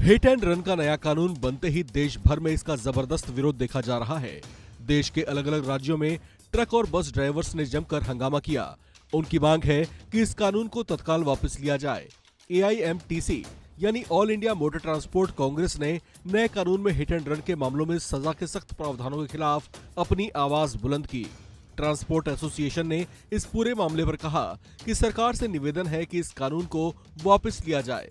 Hit and run का नया कानून बनते ही देश भर में इसका जबरदस्त विरोध देखा जा रहा है। देश के अलग अलग राज्यों में ट्रक और बस ड्राइवर्स ने जमकर हंगामा किया। उनकी मांग है कि इस कानून को तत्काल वापस लिया जाए। AIMTC यानी all India motor transport Congress ने नए कानून में हिट एंड रन के मामलों में सजा के सख्त प्रावधानों के खिलाफ अपनी आवाज बुलंद की। ट्रांसपोर्ट एसोसिएशन ने इस पूरे मामले पर कहा कि सरकार से निवेदन है कि इस कानून को वापस लिया जाए।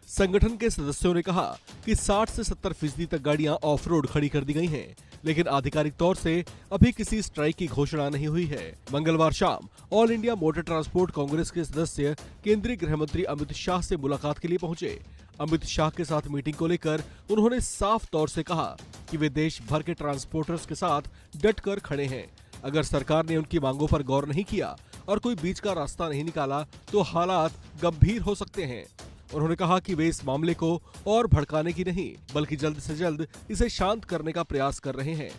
संगठन के सदस्यों ने कहा कि 60 से 70% तक गाड़ियां ऑफ रोड खड़ी कर दी गई हैं, लेकिन आधिकारिक तौर से अभी किसी स्ट्राइक की घोषणा नहीं हुई है। मंगलवार शाम all India motor transport Congress के सदस्य केंद्रीय गृह मंत्री अमित शाह से मुलाकात के लिए पहुंचे। अमित शाह के साथ मीटिंग को लेकर उन्होंने साफ तौर से कहा कि वे देश भर के ट्रांसपोर्टर्स के साथ डटकर खड़े हैं। अगर सरकार ने उनकी मांगों पर गौर नहीं किया और कोई बीच का रास्ता नहीं निकाला तो हालात गंभीर हो सकते हैं। उन्होंने कहा कि वे इस मामले को और भड़काने की नहीं बल्कि जल्द से जल्द इसे शांत करने का प्रयास कर रहे हैं।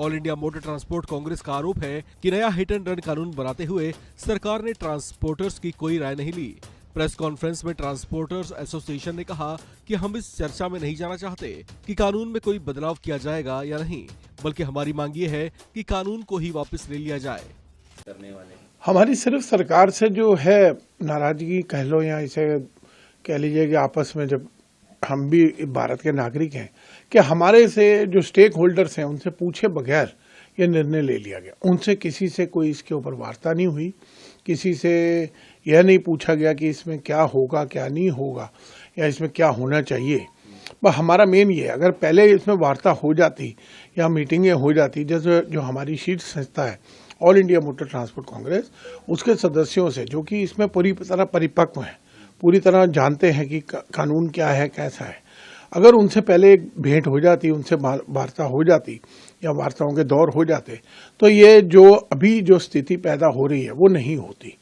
All India motor transport Congress का आरोप है कि नया हिट एंड रन कानून बनाते हुए सरकार ने ट्रांसपोर्टर्स की कोई राय नहीं ली। प्रेस कॉन्फ्रेंस में ट्रांसपोर्टर्स एसोसिएशन ने कहा कि हम इस चर्चा में नहीं जाना चाहते कि कानून में कोई बदलाव किया जाएगा या नहीं, बल्कि हमारी मांग ये है कि कानून को ही वापस ले लिया जाए। हमारी सिर्फ सरकार से जो है नाराजगी कह लो या इसे कह लीजिए कि आपस में जब हम भी भारत के नागरिक हैं कि हमारे से जो स्टेक होल्डर्स हैं उनसे पूछे बगैर ये निर्णय ले लिया गया। उनसे किसी से कोई इसके ऊपर वार्ता नहीं हुई, किसी से यह नहीं पूछा गया कि इसमें क्या होगा क्या नहीं होगा या इसमें क्या होना चाहिए। पर हमारा मेन ये, अगर पहले इसमें वार्ता हो जाती या मीटिंगें हो जाती, जैसे जो हमारी शीर्ष संस्था है all India motor transport Congress, उसके सदस्यों से जो कि इसमें पूरी तरह परिपक्व हैं, पूरी तरह जानते हैं कि कानून क्या है कैसा है, अगर उनसे पहले एक भेंट हो जाती, उनसे वार्ता हो जाती या वार्ताओं के दौर हो जाते तो ये जो अभी जो स्थिति पैदा हो रही है वो नहीं होती।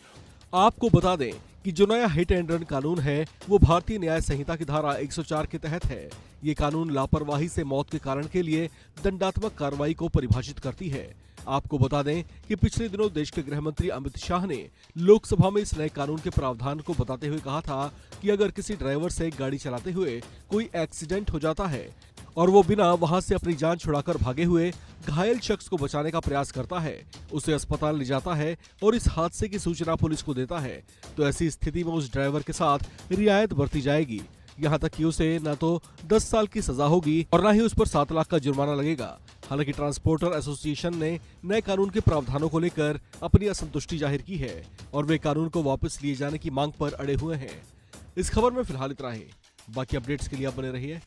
आपको बता दें कि जो नया हिट एंड रन कानून है वो भारतीय न्याय संहिता की धारा 104 के तहत है। ये कानून लापरवाही से मौत के कारण के लिए दंडात्मक कार्रवाई को परिभाषित करती है। आपको बता दें कि पिछले दिनों देश के गृह मंत्री अमित शाह ने लोकसभा में इस नए कानून के प्रावधान को बताते हुए कहा था कि अगर किसी ड्राइवर से गाड़ी चलाते हुए कोई एक्सीडेंट हो जाता है और वो बिना वहां से अपनी जान छुड़ाकर भागे हुए घायल शख्स को बचाने का प्रयास करता है, उसे अस्पताल ले जाता है और इस हादसे की सूचना पुलिस को देता है, तो ऐसी स्थिति में उस ड्राइवर के साथ रियायत बरती जाएगी। यहाँ तक कि उसे न तो 10 साल की सजा होगी और न ही उस पर 7 लाख का जुर्माना लगेगा। हालांकि ट्रांसपोर्टर एसोसिएशन ने नए कानून के प्रावधानों को लेकर अपनी असंतुष्टि जाहिर की है और वे कानून को वापस लिए जाने की मांग पर अड़े हुए हैं। इस खबर में फिलहाल इतना ही। बाकी अपडेट्स के लिए आप बने रहिए